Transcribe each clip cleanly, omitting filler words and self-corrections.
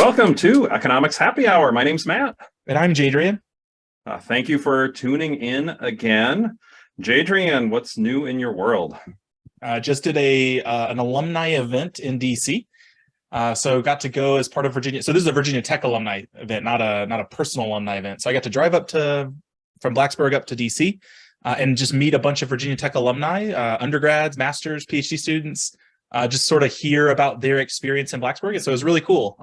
Welcome to Economics Happy Hour. My name's Matt. And I'm Jadrian. Thank you for tuning in again. Jadrian, what's new in your world? Just did an alumni event in DC. So got to go as part of Virginia. So this is a Virginia Tech alumni event, not a personal alumni event. So I got to drive from Blacksburg up to DC and just meet a bunch of Virginia Tech alumni, undergrads, masters, PhD students, just sort of hear about their experience in Blacksburg. So it was really cool.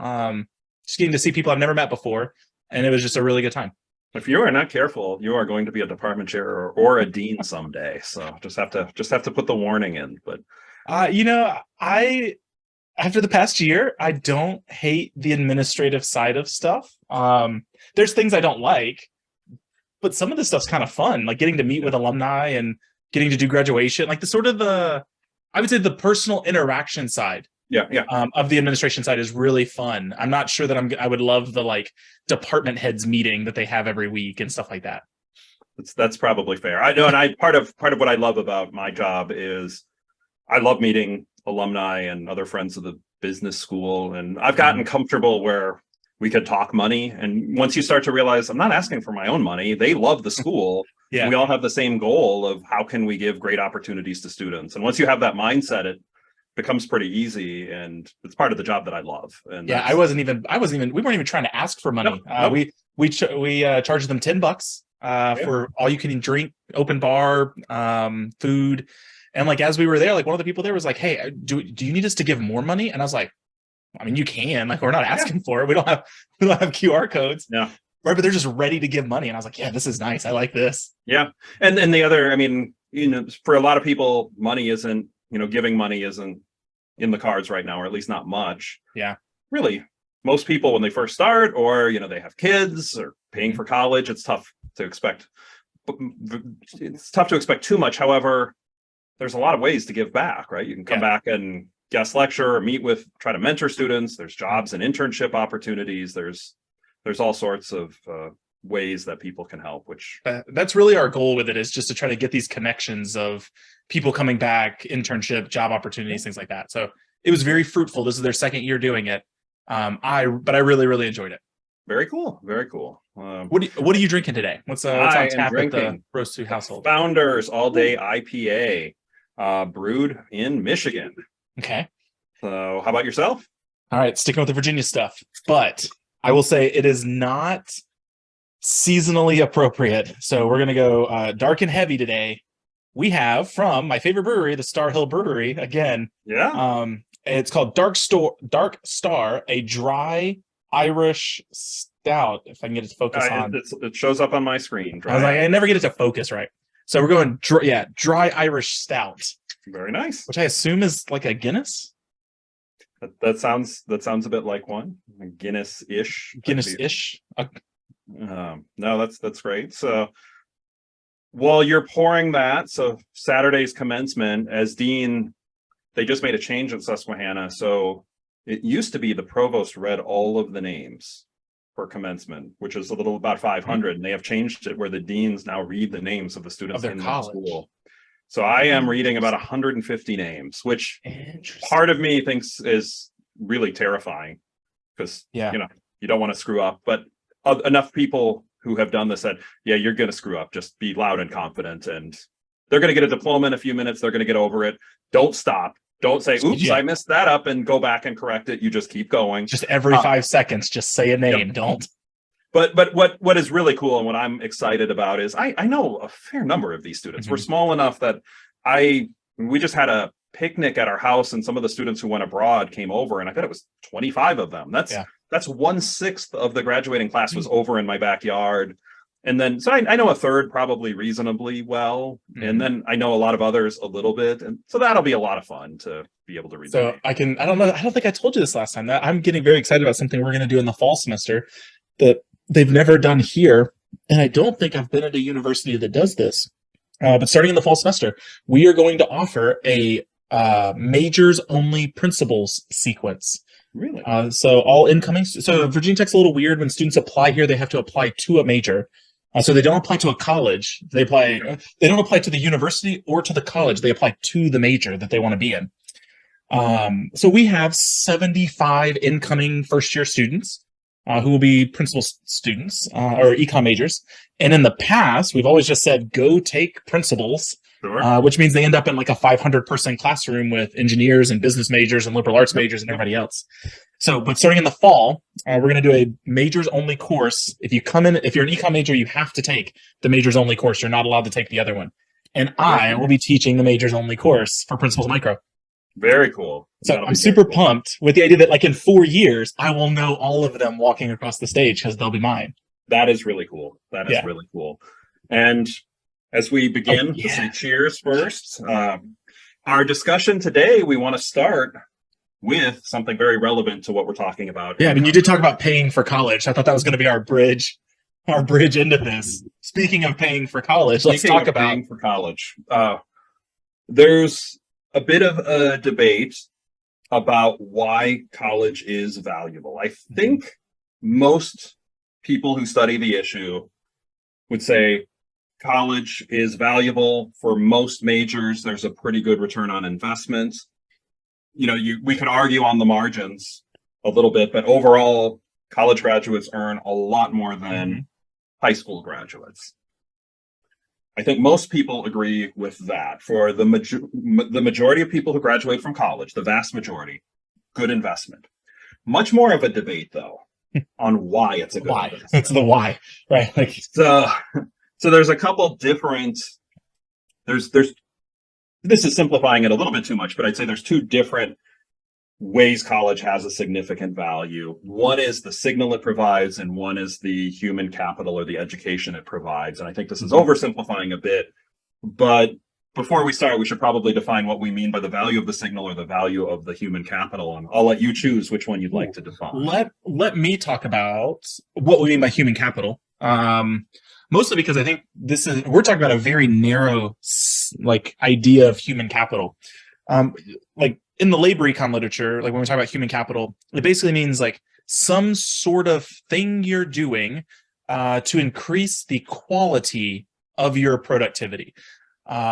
Just getting to see people I've never met before. And it was just a really good time. If you are not careful, you are going to be a department chair or a dean someday. So just have to put the warning in. But after the past year, I don't hate the administrative side of stuff. There's things I don't like, but some of this stuff's kind of fun, like getting to meet with alumni and getting to do graduation, like I would say the personal interaction side. Of the administration side is really fun. I'm not sure that I would love the department heads meeting that they have every week and stuff like that. That's probably fair. I know, and part of what I love about my job is I love meeting alumni and other friends of the business school, and I've gotten comfortable where we could talk money. And once you start to realize I'm not asking for my own money, they love the school. Yeah. We all have the same goal of how can we give great opportunities to students. And once you have that mindset, it becomes pretty easy, and it's part of the job that I love. And yeah, we weren't even trying to ask for money. Nope. We charged them $10 for all you can drink, open bar, food. And as we were there, one of the people there was like, "Hey, do you need us to give more money?" And I was like, "I mean, you can. We're not asking for it. We don't have QR codes." Yeah. Right, but they're just ready to give money. And I was like, "Yeah, this is nice. I like this." Yeah. And then the other, for a lot of people, money isn't, giving money isn't in the cards right now, or at least not much. Yeah. Really, most people when they first start, or, they have kids or paying for college, it's tough to expect. It's tough to expect too much. However, there's a lot of ways to give back, right? You can come back and guest lecture or try to mentor students. There's jobs and internship opportunities. There's all sorts of ways that people can help, which that's really our goal with it, is just to try to get these connections of people coming back, internship, job opportunities, things like that. So it was very fruitful. This is their second year doing it. I really, really enjoyed it. Very cool. Very cool. What are you drinking today? What's on tap at the Roast 2 household? Founders All Day IPA, brewed in Michigan. Okay. So how about yourself? All right, sticking with the Virginia stuff, but I will say it is not seasonally appropriate. So we're going to go dark and heavy today. We have from my favorite brewery, the Star Hill Brewery, again. Yeah. It's called Dark Star, a dry Irish stout. If I can get it to focus on. It shows up on my screen. Dry. I was like, I never get it to focus right. So we're going dry Irish stout. Very nice. Which I assume is like a Guinness. That sounds a bit like one. Guinness-ish. Guinness-ish. No, that's great. So while you're pouring that, so Saturday's commencement, as dean, they just made a change at Susquehanna. So it used to be the provost read all of the names for commencement, which is a little about 500, and they have changed it where the deans now read the names of the students in their school. So I am reading about 150 names, which part of me thinks is really terrifying because you don't want to screw up. But enough people who have done this said, yeah, you're going to screw up. Just be loud and confident, and they're going to get a diploma in a few minutes. They're going to get over it. Don't stop. Don't say, oops, I messed that up, and go back and correct it. You just keep going. Just every 5 seconds, just say a name. Yep. Don't. But what is really cool and what I'm excited about is I know a fair number of these students. We're small enough that we just had a picnic at our house, and some of the students who went abroad came over, and I bet it was 25 of them. That's 1/6 of the graduating class was over in my backyard. And then, so I know a third probably reasonably well. And then I know a lot of others a little bit. And so that'll be a lot of fun to be able to read. So I don't think I told you this last time. I'm getting very excited about something we're going to do in the fall semester that they've never done here. And I don't think I've been at a university that does this. But starting in the fall semester, we are going to offer a majors only principles sequence. Really? So all incoming. So Virginia Tech's a little weird. When students apply here, they have to apply to a major. So they don't apply to a college. They don't apply to the university or to the college. They apply to the major that they want to be in. So we have 75 incoming first year students who will be principal students or econ majors. And in the past, we've always just said, go take principals, Sure. which means they end up in like a 500-person classroom with engineers and business majors and liberal arts majors and everybody else. So, but starting in the fall, we're going to do a majors only course. If you come in, if you're an econ major, you have to take the majors only course. You're not allowed to take the other one. And I will be teaching the majors only course for Principles Micro. Very cool. So That'll I'm be super very cool. pumped with the idea that like in 4 years, I will know all of them walking across the stage because they'll be mine. That is really cool. That is Yeah. really cool. And as we begin to say cheers first, our discussion today, we want to start with something very relevant to what we're talking about. Yeah, I mean, you did talk about paying for college. I thought that was going to be our bridge into this. Speaking of paying for college, let's talk about paying for college. There's a bit of a debate about why college is valuable. I think most people who study the issue would say college is valuable for most majors. There's a pretty good return on investment. You know, we could argue on the margins a little bit, but overall, college graduates earn a lot more than high school graduates. I think most people agree with that. For the majority of people who graduate from college, the vast majority, good investment. Much more of a debate, though, on why it's a good investment. It's the why, right? Like, so there's a couple different. There's this is simplifying it a little bit too much, but I'd say there's two different ways college has a significant value. One is the signal it provides, and one is the human capital or the education it provides. And I think this is oversimplifying a bit, but before we start, we should probably define what we mean by the value of the signal or the value of the human capital. And I'll let you choose which one you'd like to define. Let me talk about what we mean by human capital. Mostly because I think we're talking about a very narrow like idea of human capital. Like in the labor econ literature, like when we talk about human capital, it basically means like some sort of thing you're doing to increase the quality of your productivity.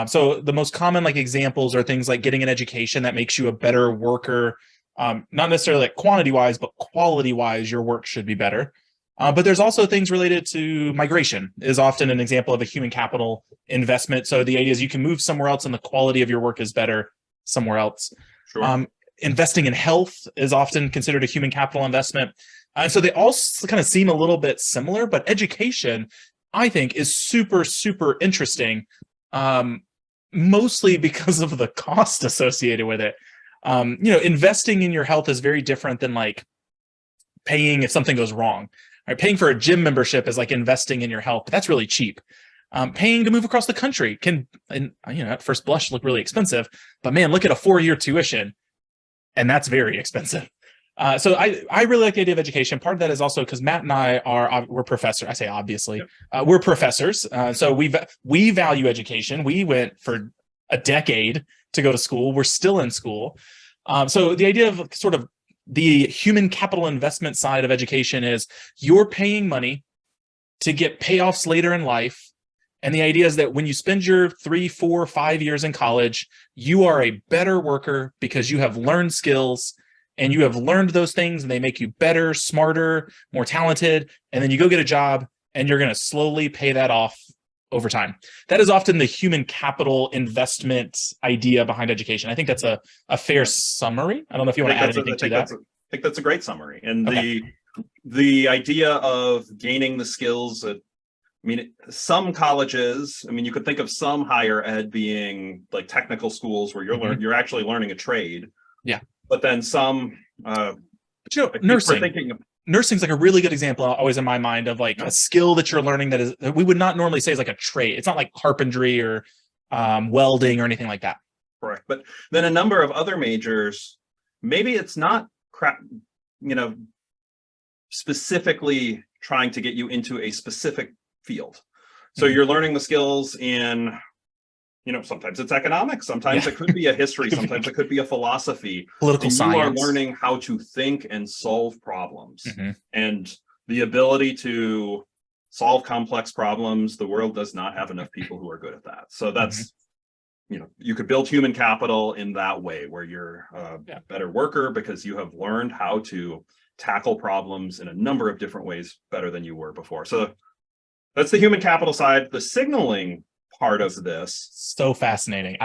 So the most common like examples are things like getting an education that makes you a better worker. Not necessarily like quantity wise, but quality wise, your work should be better. But there's also things related to migration is often an example of a human capital investment. So the idea is you can move somewhere else and the quality of your work is better somewhere else. Sure. Investing in health is often considered a human capital investment. And so they all kind of seem a little bit similar, but education, I think, is super, super interesting, mostly because of the cost associated with it. Investing in your health is very different than like paying if something goes wrong. Right? Paying for a gym membership is like investing in your health. That's really cheap. Paying to move across the country can, at first blush, look really expensive. But man, look at a 4-year tuition, and that's very expensive. So I really like the idea of education. Part of that is also because Matt and I we're professors. I say obviously, we're professors. So we value education. We went for a decade to go to school. We're still in school. So the idea of sort of the human capital investment side of education is you're paying money to get payoffs later in life. And the idea is that when you spend your 3, 4, 5 years in college, you are a better worker because you have learned skills and you have learned those things and they make you better, smarter, more talented. And then you go get a job and you're going to slowly pay that off over time. That is often the human capital investment idea behind education. I think that's a fair summary. I don't know if you want to add anything to that. I think that's a great summary. And the idea of gaining the skills that, some colleges, you could think of some higher ed being like technical schools where you're actually learning a trade. Yeah. But then some, nursing's like a really good example always in my mind of like a skill that you're learning that we would not normally say is like a trade. It's not like carpentry or welding or anything like that. Correct. But then a number of other majors, maybe it's not specifically trying to get you into a specific field. So you're learning the skills in, sometimes it's economics, sometimes it could be a history, sometimes it could be a philosophy. Political science. You are learning how to think and solve problems. And the ability to solve complex problems, the world does not have enough people who are good at that. So you could build human capital in that way, where you're a better worker because you have learned how to tackle problems in a number of different ways better than you were before. So that's the human capital side. The signaling part of this, so fascinating.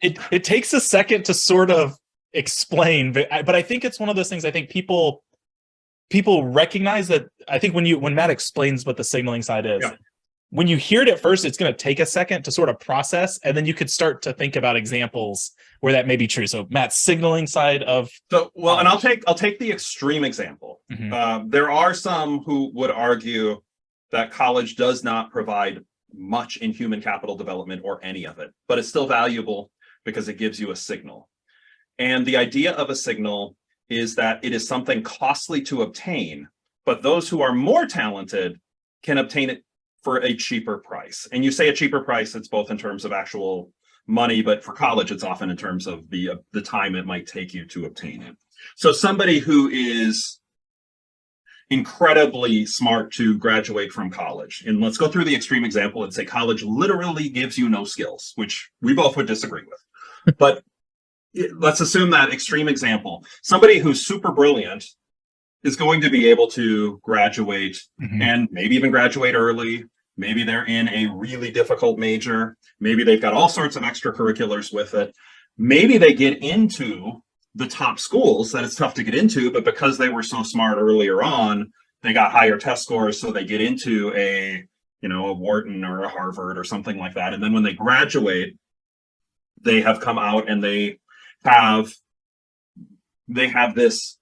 It takes a second to sort of explain, but I think it's one of those things. I think people recognize that. I think when Matt explains what the signaling side is, when you hear it at first, it's going to take a second to sort of process, and then you could start to think about examples where that may be true. So Matt's signaling side of and I'll take the extreme example. There are some who would argue that college does not provide much in human capital development or any of it, but it's still valuable because it gives you a signal. And the idea of a signal is that it is something costly to obtain, but those who are more talented can obtain it for a cheaper price. And you say a cheaper price, it's both in terms of actual money, but for college, it's often in terms of the time it might take you to obtain it. So somebody who is incredibly smart to graduate from college, and let's go through the extreme example and say college literally gives you no skills, which we both would disagree with. But let's assume that extreme example. Somebody who's super brilliant is going to be able to graduate and maybe even graduate early. Maybe they're in a really difficult major. Maybe they've got all sorts of extracurriculars with it. Maybe they get into the top schools that it's tough to get into, but because they were so smart earlier on, they got higher test scores, so they get into a Wharton or a Harvard or something like that. And then when they graduate, they have come out and they have this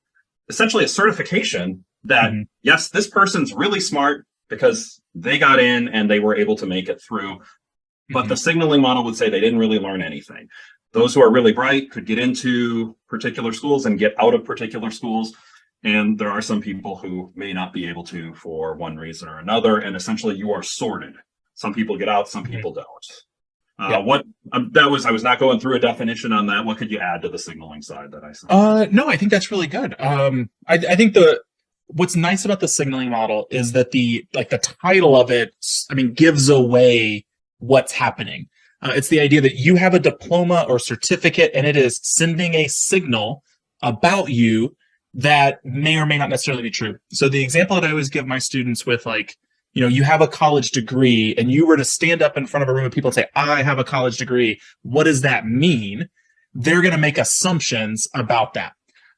essentially a certification that yes, this person's really smart because they got in and they were able to make it through. But the signaling model would say they didn't really learn anything. Those who are really bright could get into particular schools and get out of particular schools. And there are some people who may not be able to for one reason or another. And essentially you are sorted. Some people get out, some people don't. I was not going through a definition on that. What could you add to the signaling side that I said? No, I think that's really good. I think what's nice about the signaling model is that the title of it, gives away what's happening. It's the idea that you have a diploma or certificate and it is sending a signal about you that may or may not necessarily be true. So the example that I always give my students with you have a college degree and you were to stand up in front of a room of people and say, I have a college degree. What does that mean? They're going to make assumptions about that.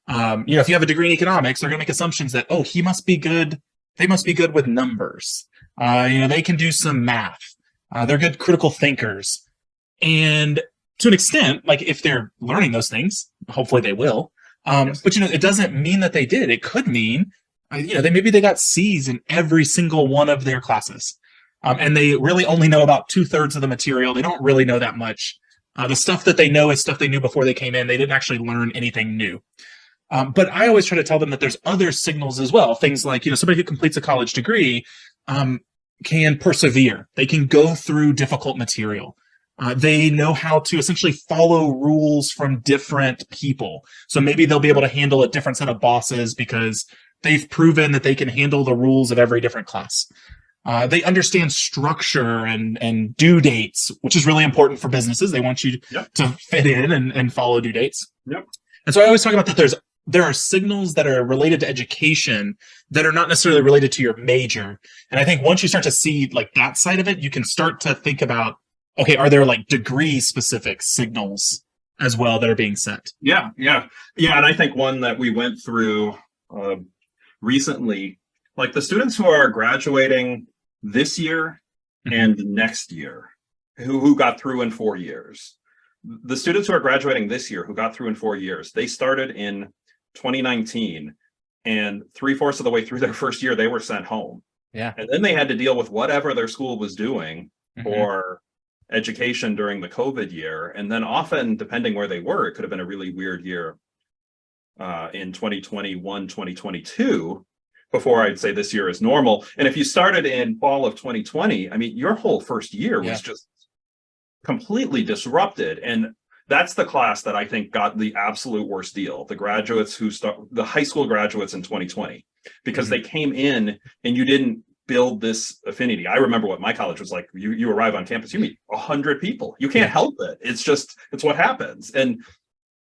If you have a degree in economics, they're going to make assumptions that, he must be good. They must be good with numbers. They can do some math. They're good critical thinkers. And to an extent, if they're learning those things, hopefully they will. But it doesn't mean that they did. It could mean, maybe they got C's in every single one of their classes. And they really only know about 2/3 of the material. They don't really know that much. The stuff that they know is stuff they knew before they came in. They didn't actually learn anything new. But I always try to tell them that there's other signals as well. Things like, somebody who completes a college degree can persevere. They can go through difficult material. They know how to essentially follow rules from different people. So maybe they'll be able to handle a different set of bosses because they've proven that they can handle the rules of every different class. They understand structure and due dates, which is really important for businesses. They want you to fit in and follow due dates. Yep. And so I always talk about that there are signals that are related to education that are not necessarily related to your major. And I think once you start to see that side of it, you can start to think about, okay, are there degree specific signals as well that are being sent? Yeah. And I think one that we went through recently, the students who are graduating this year and next year, who got through in 4 years. The students who are graduating this year who got through in 4 years, they started in 2019, and 3/4 of the way through their first year, they were sent home. Yeah. And then they had to deal with whatever their school was doing for education during the COVID year. And then often, depending where they were, it could have been a really weird year in 2021, 2022, before I'd say this year is normal. And if you started in fall of 2020, your whole first year was just completely disrupted. And that's the class that I think got the absolute worst deal. The graduates the high school graduates in 2020, because they came in and build this affinity. I remember what my college was like. You arrive on campus, you meet 100 people. You can't help it. It's what happens. And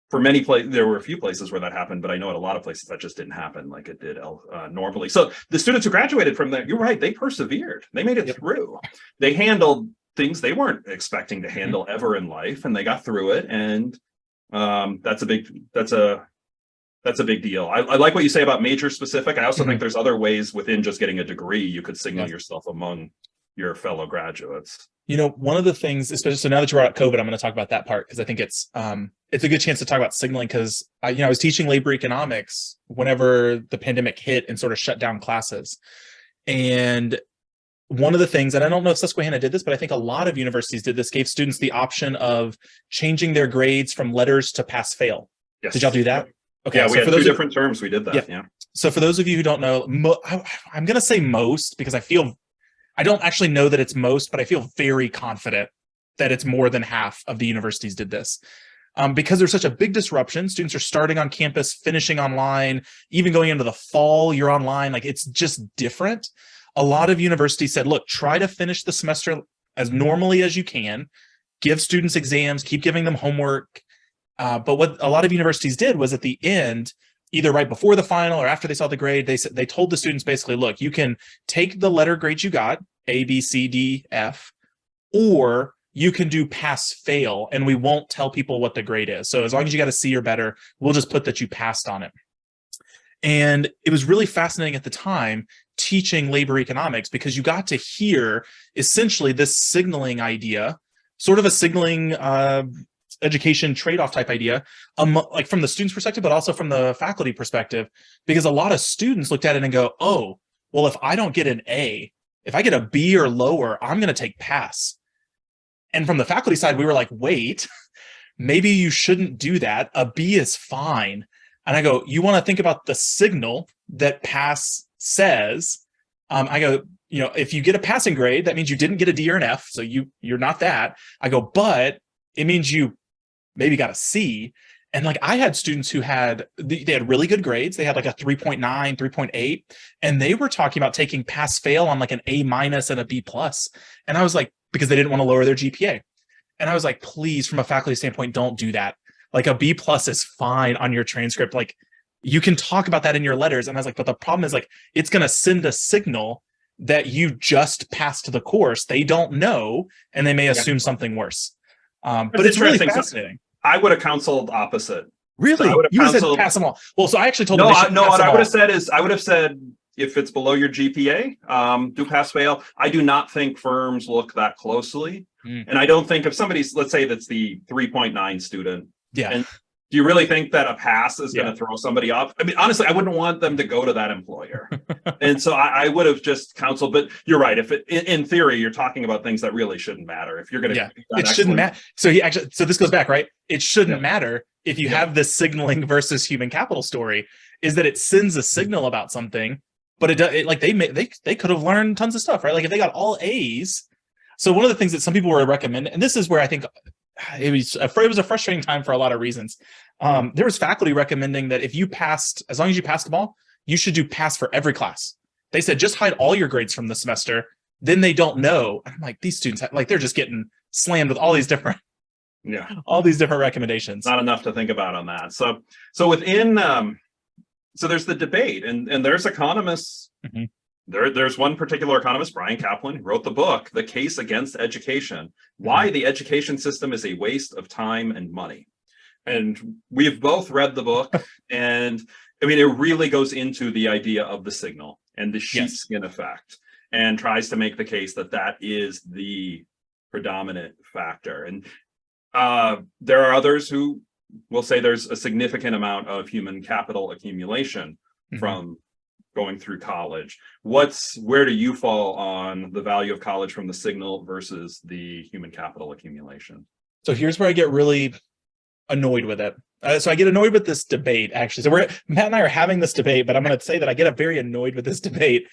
for many places, there were a few places where that happened, but I know at a lot of places that just didn't happen like it did normally. So the students who graduated from there, you're right, they persevered. They made it through. They handled things they weren't expecting to handle ever in life, and they got through it. And that's a big deal. I like what you say about major specific. I also think there's other ways within just getting a degree you could signal yourself among your fellow graduates. One of the things, especially so now that you're out COVID, I'm going to talk about that part because I think it's a good chance to talk about signaling because I was teaching labor economics whenever the pandemic hit and sort of shut down classes. And one of the things, and I don't know if Susquehanna did this, but I think a lot of universities did this, gave students the option of changing their grades from letters to pass fail. Yes. Did y'all do that? Okay. Yeah, we had two different terms. We did that. Yeah. So for those of you who don't know, I'm going to say most because I don't actually know that it's most, but I feel very confident that it's more than half of the universities did this. Because there's such a big disruption. Students are starting on campus, finishing online, even going into the fall, you're online. Like it's just different. A lot of universities said, look, try to finish the semester as normally as you can, give students exams, keep giving them homework. But what a lot of universities did was at the end, either right before the final or after they saw the grade, they told the students basically, look, you can take the letter grades you got, A, B, C, D, F, or you can do pass fail, and we won't tell people what the grade is. So as long as you got a C or better, we'll just put that you passed on it. And it was really fascinating at the time teaching labor economics because you got to hear essentially this signaling idea, sort of a signaling education trade-off type idea, like from the student's perspective, but also from the faculty perspective, because a lot of students looked at it and go, oh, well, if I don't get an A, if I get a B or lower, I'm going to take pass. And from the faculty side, we were like, wait, maybe you shouldn't do that. A B is fine. And I go, you want to think about the signal that pass says. I go, if you get a passing grade, that means you didn't get a D or an F. So you're not that. I go, but it means you maybe got a C. And like I had students who they had really good grades. They had like a 3.9, 3.8, and they were talking about taking pass fail on like an A- and a B+. And I was like, because they didn't want to lower their GPA. And I was like, please, from a faculty standpoint, don't do that. Like a B+ is fine on your transcript. Like you can talk about that in your letters. And I was like, but the problem is like, it's going to send a signal that you just passed the course. They don't know, and they may assume something worse. But it's really fascinating. I would have counseled opposite. Really? So you would have said pass them all. Well, so I actually told them what I would have said is I would have said if it's below your GPA, do pass fail. I do not think firms look that closely. And I don't think if somebody's, let's say that's the 3.9 student. Yeah. And do you really think that a pass is going to throw somebody off? I mean, honestly, I wouldn't want them to go to that employer. And so I would have just counseled, but you're right. If in theory, you're talking about things that really shouldn't matter. If you're going to, it shouldn't matter. So this goes back, right? It shouldn't matter if you have this signaling versus human capital story, is that it sends a signal about something, but they could have learned tons of stuff, right? Like if they got all A's. So one of the things that some people were recommending, and this is where I think it was a frustrating time for a lot of reasons. There was faculty recommending that if you passed, as long as you passed them all, you should do pass for every class. They said, just hide all your grades from the semester. Then they don't know. I'm like, these students, they're just getting slammed with all these different recommendations. Not enough to think about on that. So within, so there's the debate and there's economists. Mm-hmm. There's one particular economist, Brian Kaplan, who wrote the book, The Case Against Education, Why the Education System is a Waste of Time and Money. And we've both read the book, and I mean, it really goes into the idea of the signal and the sheepskin effect, and tries to make the case that is the predominant factor. And there are others who will say there's a significant amount of human capital accumulation from going through college. Where do you fall on the value of college from the signal versus the human capital accumulation? So here's where I get really annoyed with it. So I get annoyed with this debate, actually. So Matt and I are having this debate, but I'm going to say that I get very annoyed with this debate.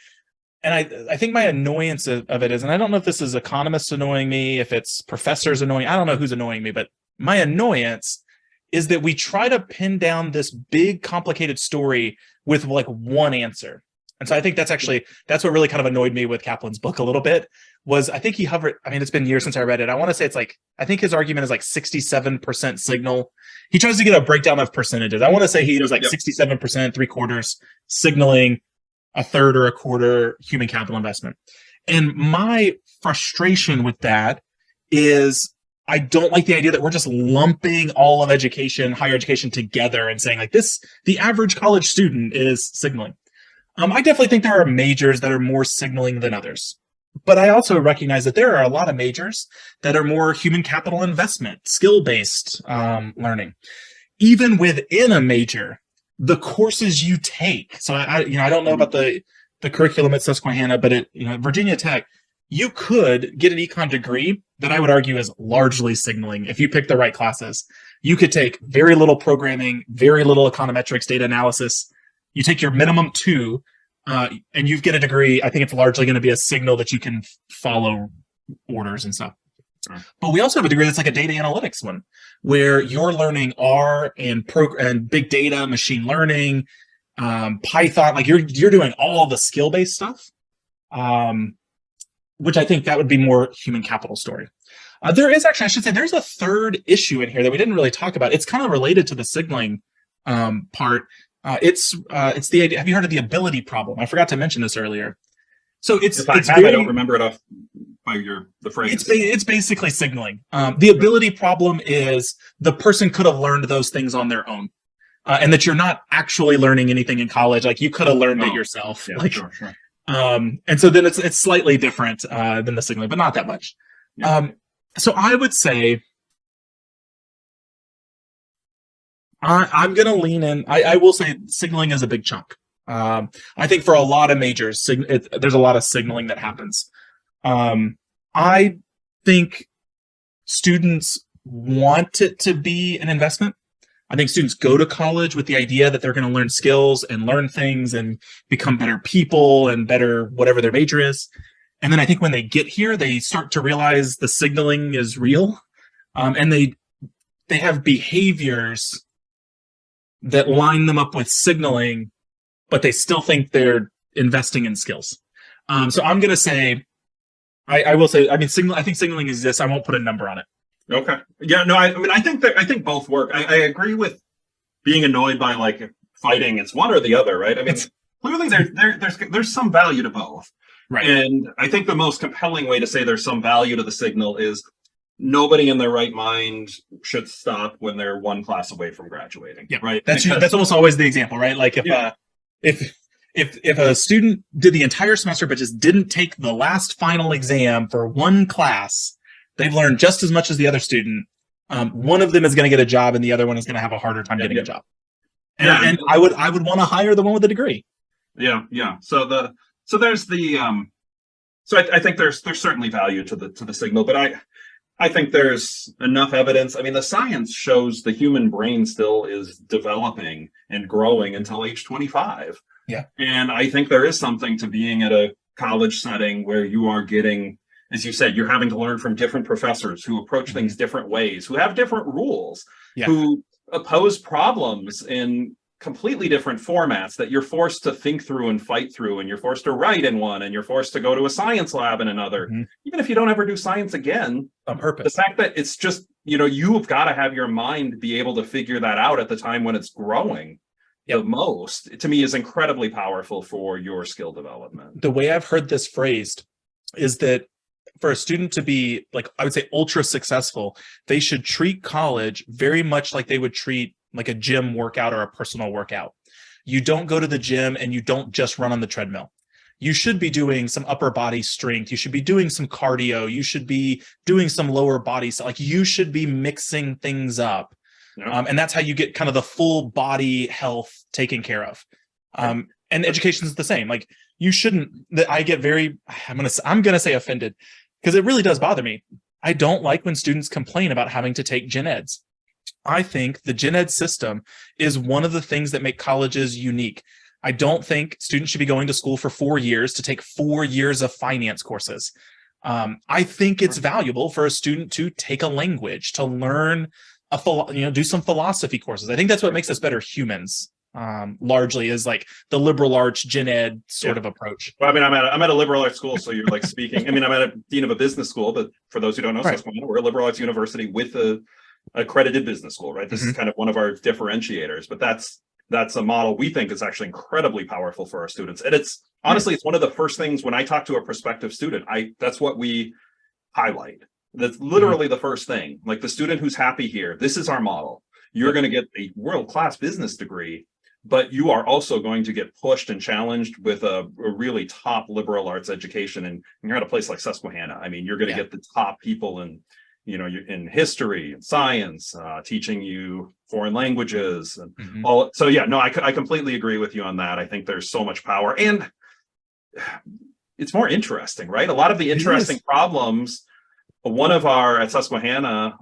And I think my annoyance of it is, and I don't know if this is economists annoying me, if it's professors annoying, I don't know who's annoying me, but my annoyance is that we try to pin down this big, complicated story with like one answer. And so I think that's what really kind of annoyed me with Kaplan's book a little bit, was I think he hovered, I mean, it's been years since I read it. I want to say it's like, I think his argument is like 67% signal. He tries to get a breakdown of percentages. I want to say he was like 67%, 3/4 signaling, a third or a quarter human capital investment. And my frustration with that is I don't like the idea that we're just lumping all of education, higher education together and saying like this, the average college student is signaling. I definitely think there are majors that are more signaling than others. But I also recognize that there are a lot of majors that are more human capital investment, skill-based learning. Even within a major, the courses you take. So I don't know about the curriculum at Susquehanna, but at Virginia Tech, you could get an econ degree that I would argue is largely signaling if you pick the right classes. You could take very little programming, very little econometrics, data analysis. You take your minimum 2, and you get a degree. I think it's largely going to be a signal that you can follow orders and stuff. Right. But we also have a degree that's like a data analytics one, where you're learning R and big data, machine learning, Python. Like you're doing all the skill-based stuff, which I think that would be more human capital story. There is actually, I should say, there's a third issue in here that we didn't really talk about. It's kind of related to the signaling part. It's the idea. Have you heard of the ability problem? I forgot to mention this earlier. So I don't remember it off by the phrase. It's basically signaling. The ability problem is the person could have learned those things on their own, and that you're not actually learning anything in college. Like you could have learned it yourself. Yeah, like, sure. And so then it's slightly different than the signaling, but not that much. Yeah. So I would say I'm going to lean in. I will say signaling is a big chunk. I think for a lot of majors, there's a lot of signaling that happens. I think students want it to be an investment. I think students go to college with the idea that they're going to learn skills and learn things and become better people and better whatever their major is. And then I think when they get here, they start to realize the signaling is real. And they have behaviors that line them up with signaling, but they still think they're investing in skills. So I'm going to say, I will say, I think signaling exists. I won't put a number on it. Okay. Yeah, no, I think both work. I agree with being annoyed by like fighting. It's one or the other, right? I mean, clearly there's some value to both. Right. And I think the most compelling way to say there's some value to the signal is nobody in their right mind should stop when they're one class away from graduating. Yeah. Right. That's almost always the example, right? Like if a student did the entire semester but just didn't take the last final exam for one class, they've learned just as much as the other student. One of them is going to get a job, and the other one is going to have a harder time getting a job. And I would want to hire the one with the degree. Yeah. So there's the so I think there's certainly value to the signal, but I think there's enough evidence. I mean, the science shows the human brain still is developing and growing until age 25. Yeah. And I think there is something to being at a college setting where you are getting, as you said, you're having to learn from different professors who approach things different ways, who have different rules, who oppose problems in completely different formats that you're forced to think through and fight through, and you're forced to write in one, and you're forced to go to a science lab in another. Mm-hmm. Even if you don't ever do science again, on purpose. The fact that it's just, you've got to have your mind be able to figure that out at the time when it's growing the most, to me, is incredibly powerful for your skill development. The way I've heard this phrased is that for a student to be, like, I would say ultra successful, they should treat college very much like they would treat like a gym workout or a personal workout. You don't go to the gym and you don't just run on the treadmill. You should be doing some upper body strength. You should be doing some cardio. You should be doing some lower body. So like you should be mixing things up. Yeah. And that's how you get kind of the full body health taken care of. And education is the same. Like you shouldn't, I get very, I'm going to say offended, because it really does bother me. I don't like when students complain about having to take gen eds. I think the gen ed system is one of the things that make colleges unique. I don't think students should be going to school for 4 years to take 4 years of finance courses. I think it's valuable for a student to take a language, to learn do some philosophy courses. I think that's what makes us better humans largely is like the liberal arts gen ed sort of approach. Well, I mean, I'm at a liberal arts school, so you're like speaking. I mean, I'm at a dean of a business school, but for those who don't know, Susquehanna, we're a liberal arts university with a accredited business school, right? This is kind of one of our differentiators, but that's a model we think is actually incredibly powerful for our students. And it's honestly, it's one of the first things when I talk to a prospective student, that's what we highlight. That's literally the first thing. Like the student who's happy here, this is our model. You're going to get a world-class business degree, but you are also going to get pushed and challenged with a really top liberal arts education. And you're at a place like Susquehanna. I mean, you're going to get the top people in, in history and science, teaching you foreign languages and all. So yeah, no, I completely agree with you on that. I think there's so much power and it's more interesting, right? A lot of the interesting problems, one of our at Susquehanna,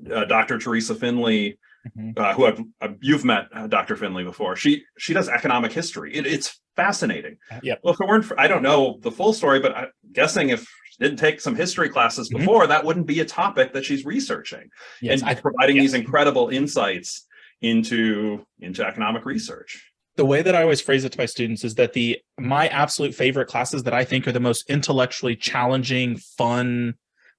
Dr. Teresa Finley, who you've met Dr. Finley before. She does economic history. It's fascinating. Well, if it weren't I don't know the full story, but I'm guessing if she didn't take some history classes before, that wouldn't be a topic that she's researching. And providing these incredible insights into economic research. The way that I always phrase it to my students is that my absolute favorite classes that I think are the most intellectually challenging, fun,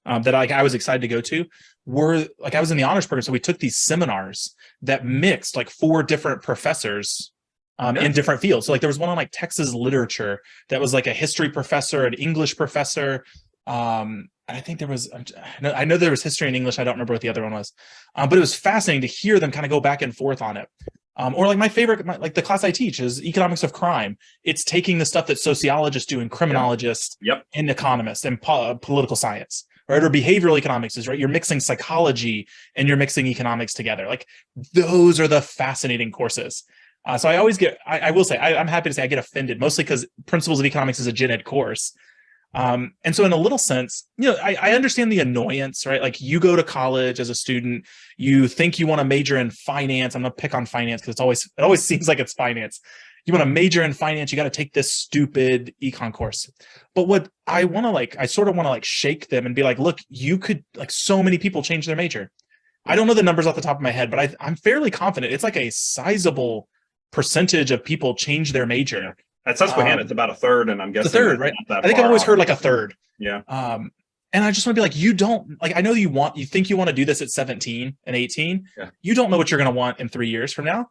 that I was excited to go to were like, I was in the honors program. So we took these seminars that mixed like 4 different professors in different fields. So like there was one on like Texas literature that was like a history professor, an English professor. I think there was, I know there was history and English. I don't remember what the other one was, but it was fascinating to hear them kind of go back and forth on it. Or like my favorite, like the class I teach is economics of crime. It's taking the stuff that sociologists do and criminologists and economists and political science, right? Or behavioral economics is right. You're mixing psychology and you're mixing economics together. Like those are the fascinating courses. So I always I will say, I'm happy to say I get offended mostly because Principles of Economics is a gen ed course. And so in a little sense, I understand the annoyance, right? Like you go to college as a student, you think you want to major in finance. I'm going to pick on finance because it always seems like it's finance. You want to major in finance, you got to take this stupid econ course. But what I want to I sort of want to shake them and be like, look, you could so many people change their major. I don't know the numbers off the top of my head, but I'm fairly confident it's like a sizable percentage of people change their major. At Susquehanna, it's about a third, and I'm guessing a third, right? I think I've always heard like a third. Yeah. And I just want to be like, you don't I know you think you want to do this at 17 and 18. Yeah. You don't know what you're going to want in 3 years from now.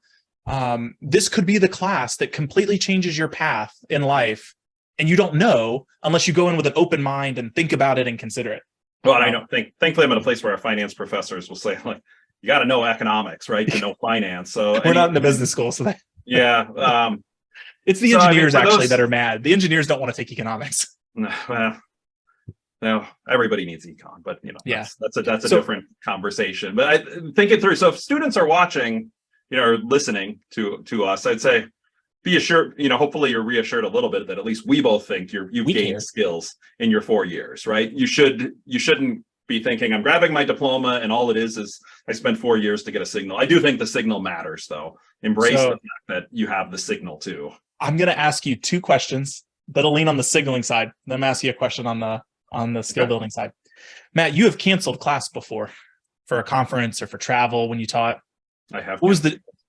This could be the class that completely changes your path in life, and you don't know unless you go in with an open mind and think about it and consider it. Well, I don't think. Thankfully, I'm at a place where our finance professors will say, like, you got to know economics, right, to know finance. So we're not in the business school, so that it's the engineers that are mad. The engineers don't want to take economics. No, everybody needs econ, but that's a different conversation. But I think it through. So if students are watching, or listening to us, I'd say be assured, hopefully you're reassured a little bit that at least we both think you've gained skills in your 4 years, right? You shouldn't be thinking I'm grabbing my diploma and all it is I spent 4 years to get a signal. I do think the signal matters though. Embrace the fact that you have the signal too. I'm going to ask you 2 questions that'll lean on the signaling side. Then I'm asking you a question on the skill building side. Matt, you have canceled class before for a conference or for travel when you taught. I have.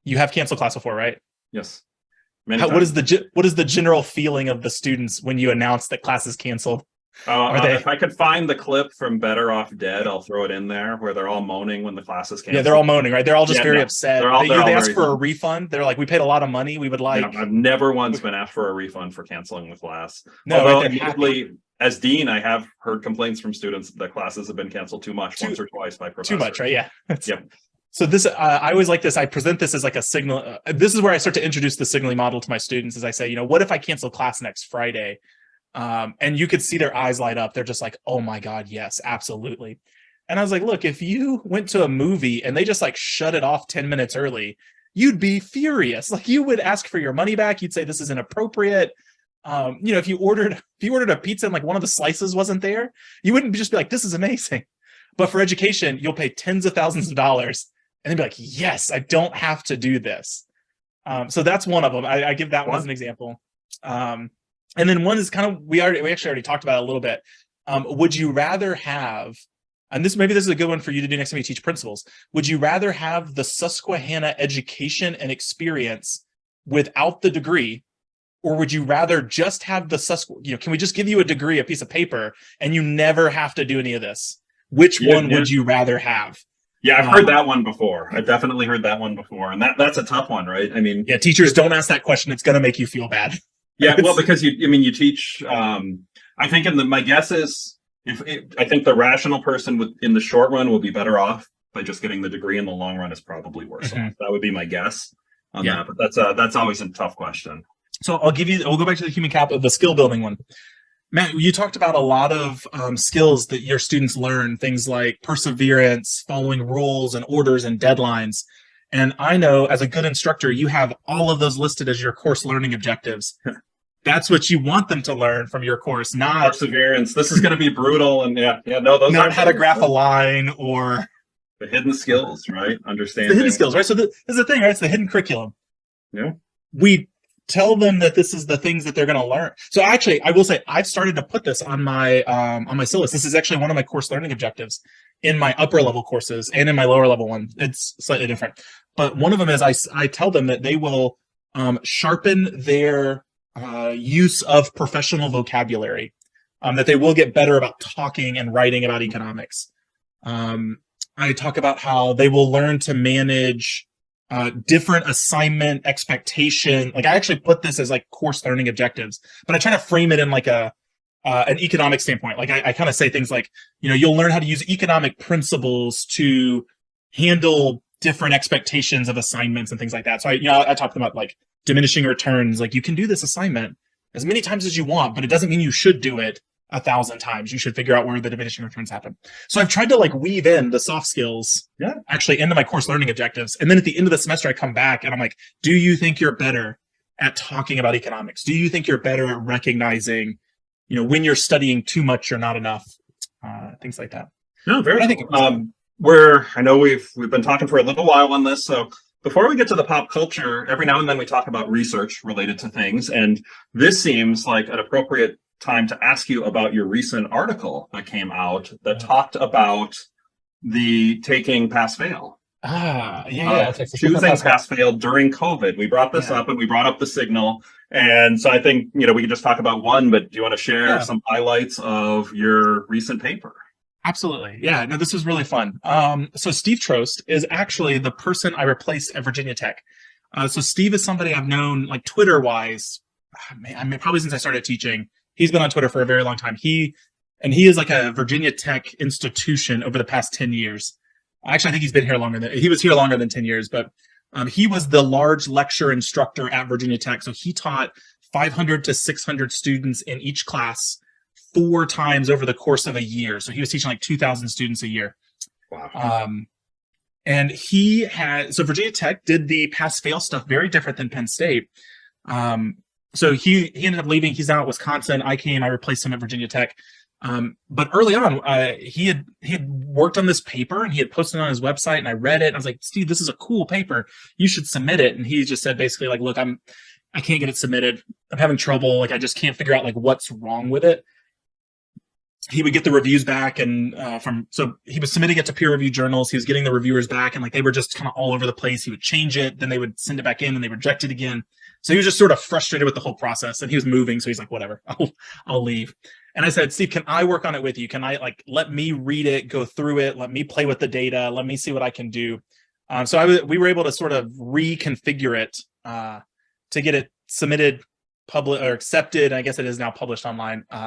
You have canceled class before, right? Yes. What is the general feeling of the students when you announce that class is canceled? If I could find the clip from Better Off Dead, I'll throw it in there where they're all moaning when the class is canceled. Yeah, they're all moaning, right? They're all just very upset. They ask for a refund. They're like, we paid a lot of money. We would like. I've never once been asked for a refund for canceling the class. No, although admittedly, as dean, I have heard complaints from students that classes have been canceled too much, once or twice by professors. Too much, right? Yeah. Yep. So this, I always like this. I present this as like a signal. This is where I start to introduce the signaling model to my students. As I say, what if I cancel class next Friday? And you could see their eyes light up. They're just like, oh my God, yes, absolutely. And I was like, look, if you went to a movie and they just shut it off 10 minutes early, you'd be furious. You would ask for your money back. You'd say this is inappropriate. If you ordered a pizza and one of the slices wasn't there, you wouldn't just be like, this is amazing. But for education, you'll pay tens of thousands of dollars and then be like, yes, I don't have to do this. So that's one of them. I give that one as an example. And then one is kind of, we actually already talked about it a little bit. Would you rather have and maybe this is a good one for you to do next time you teach principles. Would you rather have the Susquehanna education and experience without the degree, or would you rather just have the can we just give you a degree, a piece of paper, and you never have to do any of this? Which one would you rather have? Yeah, I've heard that one before. I've definitely heard that one before. And that's a tough one, right? I mean, yeah, teachers don't ask that question. It's going to make you feel bad. Yeah, well, because you teach, I think my guess is I think the rational person in the short run will be better off by just getting the degree. In the long run is probably worse off. That would be my guess on that. But that's always a tough question. So we'll go back to the human capital, the skill building one. Matt, you talked about a lot of skills that your students learn, things like perseverance, following rules and orders and deadlines. And I know as a good instructor, you have all of those listed as your course learning objectives. That's what you want them to learn from your course, not perseverance. This is going to be brutal. And those not how to graph a line or the hidden skills, right? Understanding the hidden skills, right? So this is the thing, right? It's the hidden curriculum. Yeah. We tell them that this is the things that they're going to learn. So actually, I will say I've started to put this on my syllabus. This is actually one of my course learning objectives in my upper level courses and in my lower level one. It's slightly different, but one of them is I tell them that they will sharpen their use of professional vocabulary, that they will get better about talking and writing about economics. I talk about how they will learn to manage different assignment expectation. Like I actually put this as like course learning objectives, but I try to frame it in like an economic standpoint. Like I kind of say things like, you'll learn how to use economic principles to handle different expectations of assignments and things like that. So I talked about like diminishing returns. Like you can do this assignment as many times as you want, but it doesn't mean you should do it 1,000 times. You should figure out where the diminishing returns happen. So I've tried to like weave in the soft skills actually into my course learning objectives. And then at the end of the semester, I come back and I'm like, do you think you're better at talking about economics? Do you think you're better at recognizing, when you're studying too much or not enough? Things like that. No, very cool. I know we've been talking for a little while on this. So before we get to the pop culture, every now and then we talk about research related to things. And this seems like an appropriate time to ask you about your recent article that came out that talked about the taking pass fail. Choosing pass fail during COVID. We brought this up and we brought up the signal. And so I think, we can just talk about one, but do you want to share some highlights of your recent paper? Absolutely. Yeah, no, this was really fun. So Steve Trost is actually the person I replaced at Virginia Tech. So Steve is somebody I've known like Twitter wise, probably since I started teaching. He's been on Twitter for a very long time. He is like a Virginia Tech institution over the past 10 years. Actually, I think he was here longer than 10 years, but he was the large lecture instructor at Virginia Tech. So he taught 500 to 600 students in each class 4 times over the course of a year. So he was teaching like 2,000 students a year. Wow. And so Virginia Tech did the pass fail stuff very different than Penn State. So he ended up leaving. He's now at Wisconsin. I replaced him at Virginia Tech. But early on, he had worked on this paper and he had posted it on his website, and I read it and I was like, Steve, this is a cool paper. You should submit it. And he just said basically like, look, I can't get it submitted. I'm having trouble. Like I just can't figure out like what's wrong with it. He would get the reviews back and so he was submitting it to peer review journals. He was getting the reviewers back and like they were just kind of all over the place. He would change it, then they would send it back in and they reject it again. So he was just sort of frustrated with the whole process, and he was moving. So he's like, whatever, I'll leave. And I said, Steve, can I work on it with you? Can I let me read it, go through it, let me play with the data, let me see what I can do. So we were able to sort of reconfigure it to get it submitted, public or accepted. I guess it is now published online. We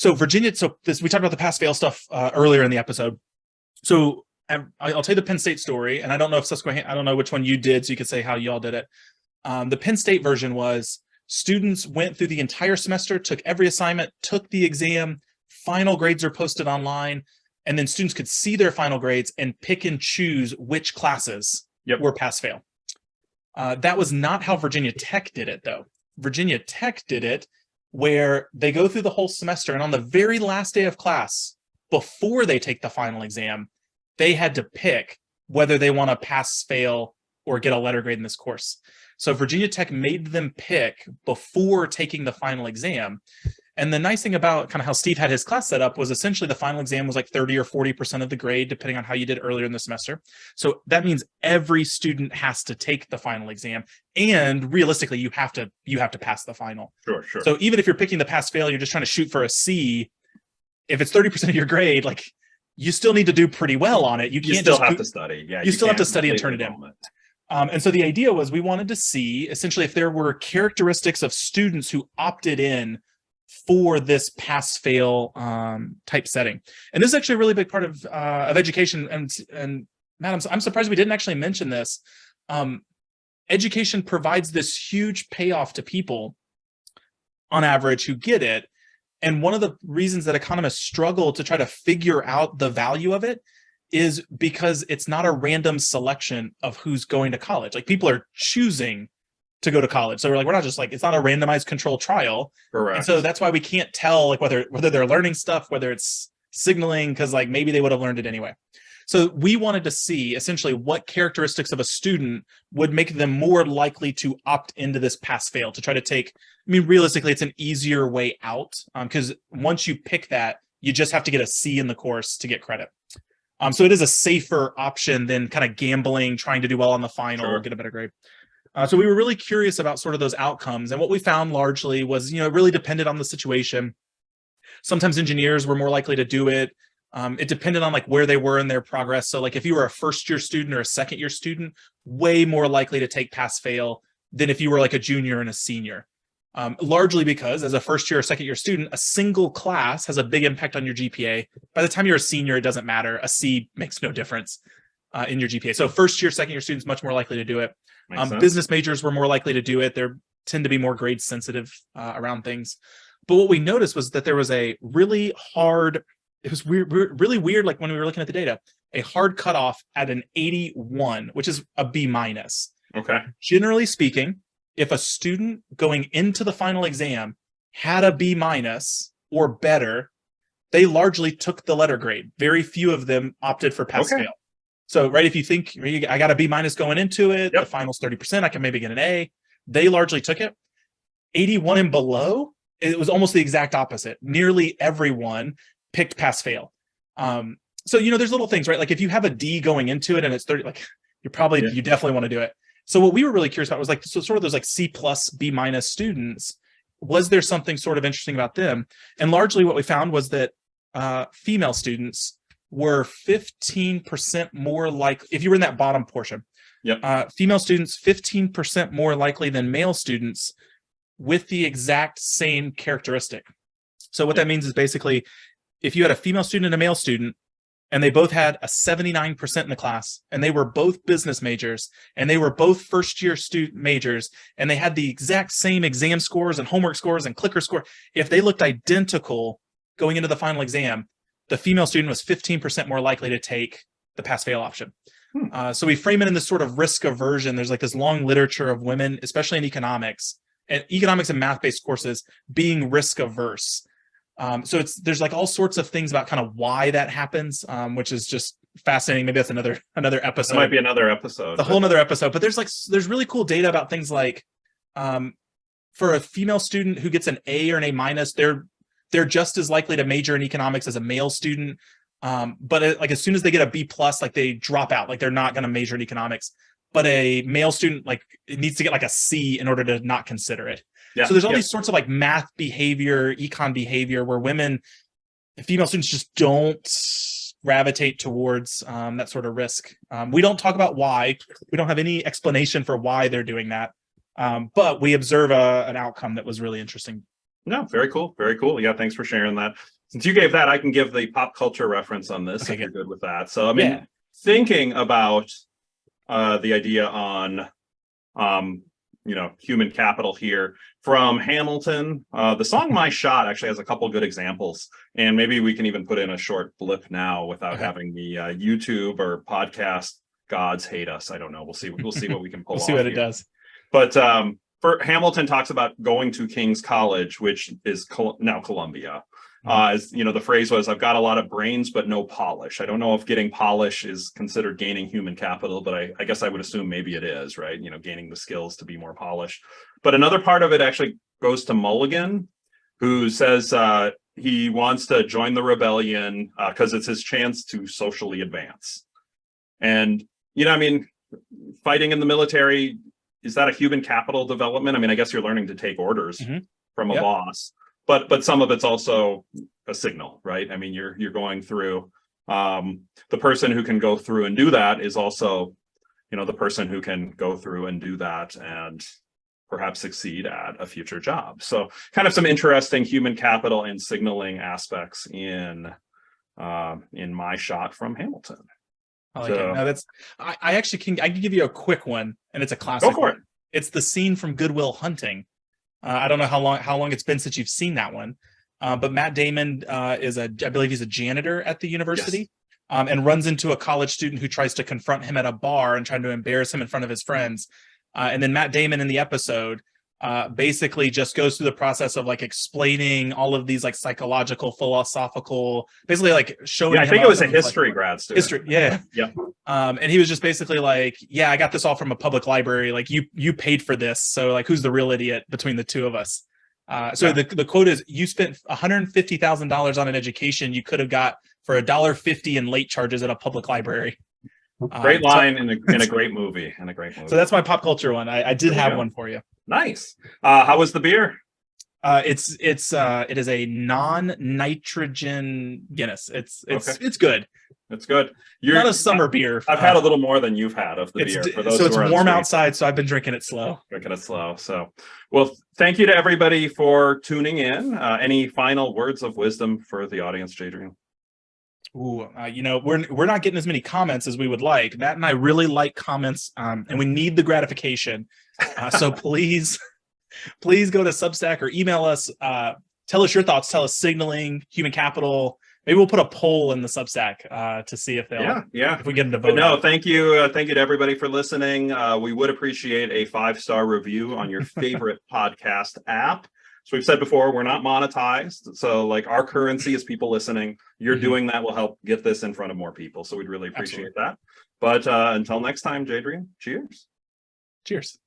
talked about the pass fail stuff earlier in the episode. So I'll tell you the Penn State story, and I don't know if Susquehanna, I don't know which one you did, so you could say how y'all did it. The Penn State version was students went through the entire semester, took every assignment, took the exam, final grades are posted online, and then students could see their final grades and pick and choose which classes were pass fail. That was not how Virginia Tech did it, though. Virginia Tech did it where they go through the whole semester, and on the very last day of class, before they take the final exam, they had to pick whether they want to pass, fail, or get a letter grade in this course. So Virginia Tech made them pick before taking the final exam. And the nice thing about kind of how Steve had his class set up was essentially the final exam was like 30 or 40% of the grade, depending on how you did earlier in the semester. So that means every student has to take the final exam. And realistically, you have to pass the final. Sure, sure. So even if you're picking the pass fail, you're just trying to shoot for a C. If it's 30% of your grade, like you still need to do pretty well on it. You can't still have to study. Yeah, you still have to can't study and turn it in. And so the idea was we wanted to see essentially if there were characteristics of students who opted in for this pass fail type setting. And this is actually a really big part of education. And Matt, I'm surprised we didn't actually mention this. Education provides this huge payoff to people on average who get it. And one of the reasons that economists struggle to try to figure out the value of it is because it's not a random selection of who's going to college. Like people are choosing to go to college. So we're not just like, it's not a randomized controlled trial. Correct. And so that's why we can't tell like whether they're learning stuff, whether it's signaling, because like maybe they would have learned it anyway. So we wanted to see essentially what characteristics of a student would make them more likely to opt into this pass fail to try to take, I mean, realistically, it's an easier way out because once you pick that, you just have to get a C in the course to get credit. So it is a safer option than kind of gambling, trying to do well on the final, Sure. get a better grade. So we were really curious about sort of those outcomes. And what we found largely was, it really depended on the situation. Sometimes engineers were more likely to do it. It depended on like where they were in their progress. So like if you were a first year student or a second year student, way more likely to take pass fail than if you were like a junior and a senior. Largely because as a first year or second year student, a single class has a big impact on your GPA. By the time you're a senior, it doesn't matter. A C makes no difference in your GPA. So first year, second year students much more likely to do it. Business majors were more likely to do it. They tend to be more grade sensitive around things. But what we noticed was that there was a really hard, it was weird, really weird, like when we were looking at the data, a hard cutoff at an 81, which is a B minus. Okay. Generally speaking, if a student going into the final exam had a B minus or better, they largely took the letter grade. Very few of them opted for pass fail. So, right, if you think I got a B minus going into it, the final's 30%, I can maybe get an A. They largely took it. 81 and below, it was almost the exact opposite. Nearly everyone picked pass fail. So, there's little things, right? Like if you have a D going into it and it's 30, like you definitely want to do it. So what we were really curious about was like, so sort of those like C plus B minus students, was there something sort of interesting about them? And largely what we found was that female students were 15% more likely, if you were in that bottom portion, female students 15% more likely than male students with the exact same characteristic. So what that means is basically, if you had a female student and a male student, and they both had a 79% in the class, and they were both business majors, and they were both first-year student majors, and they had the exact same exam scores and homework scores and clicker score, if they looked identical going into the final exam, the female student was 15% more likely to take the pass-fail option. So we frame it in this sort of risk aversion. There's like this long literature of women, especially in economics and math-based courses, being risk averse. So there's like all sorts of things about kind of why that happens, which is just fascinating. Maybe that's another episode. It might be another episode. Whole another episode. But there's really cool data about things like for a female student who gets an A or an A minus, they're just as likely to major in economics as a male student. But like as soon as they get a B plus, like they drop out, like they're not going to major in economics. But a male student, like it needs to get like a C in order to not consider it. So there's all these sorts of like math behavior, econ behavior, where female students just don't gravitate towards that sort of risk. We don't talk about why. We don't have any explanation for why they're doing that. But we observe an outcome that was really interesting. No, very cool. Very cool. Yeah, thanks for sharing that. Since you gave that, I can give the pop culture reference on this if you're good with that. So, I mean, thinking about the idea on, human capital here from Hamilton, the song My Shot actually has a couple good examples. And maybe we can even put in a short blip now without having the YouTube or podcast gods hate us. I don't know. We'll see what we can pull off. We'll see what it does. But for Hamilton talks about going to King's College, which is now Columbia. As the phrase was, I've got a lot of brains, but no polish. I don't know if getting polish is considered gaining human capital, but I guess I would assume maybe it is, right? Gaining the skills to be more polished. But another part of it actually goes to Mulligan, who says he wants to join the rebellion because it's his chance to socially advance. And, I mean, fighting in the military, is that a human capital development? I mean, I guess you're learning to take orders from a boss, but some of it's also a signal, right? I mean, you're going through, the person who can go through and do that is also, the person who can go through and do that and perhaps succeed at a future job. So kind of some interesting human capital and signaling aspects in my shot from Hamilton. I like it. No, I can give you a quick one, and it's a classic. Go for it. It's the scene from Good Will Hunting. I don't know how long it's been since you've seen that one, but Matt Damon I believe he's a janitor at the university, and runs into a college student who tries to confront him at a bar and trying to embarrass him in front of his friends. And then Matt Damon in the episode basically just goes through the process of like explaining all of these like psychological, philosophical, basically like showing. Yeah, I think it was a history grad student. History, yeah. And he was just basically like, "Yeah, I got this all from a public library. Like you paid for this, so like who's the real idiot between the two of us?" The quote is, "You spent $150,000 on an education you could have got for $1.50 in late charges at a public library." Great line in a great movie. So that's my pop culture one. I did have one for you. Nice. How was the beer? It is a non-nitrogen Guinness. It's good. It's good. You're not a summer beer. I've had a little more than you've had of the beer. For those so it's who are warm outside, so I've been drinking it slow. So, well, thank you to everybody for tuning in. Any final words of wisdom for the audience, Jadrian? Ooh, we're not getting as many comments as we would like. Matt and I really like comments, and we need the gratification. So please go to Substack or email us. Tell us your thoughts. Tell us signaling, human capital. Maybe we'll put a poll in the Substack to see if they'll. If we get them to vote. But no, thank you to everybody for listening. We would appreciate a 5-star review on your favorite podcast app. So we've said before, we're not monetized. So like our currency is people listening. You're doing that will help get this in front of more people. So we'd really appreciate that. But until next time, Jadrian, cheers. Cheers.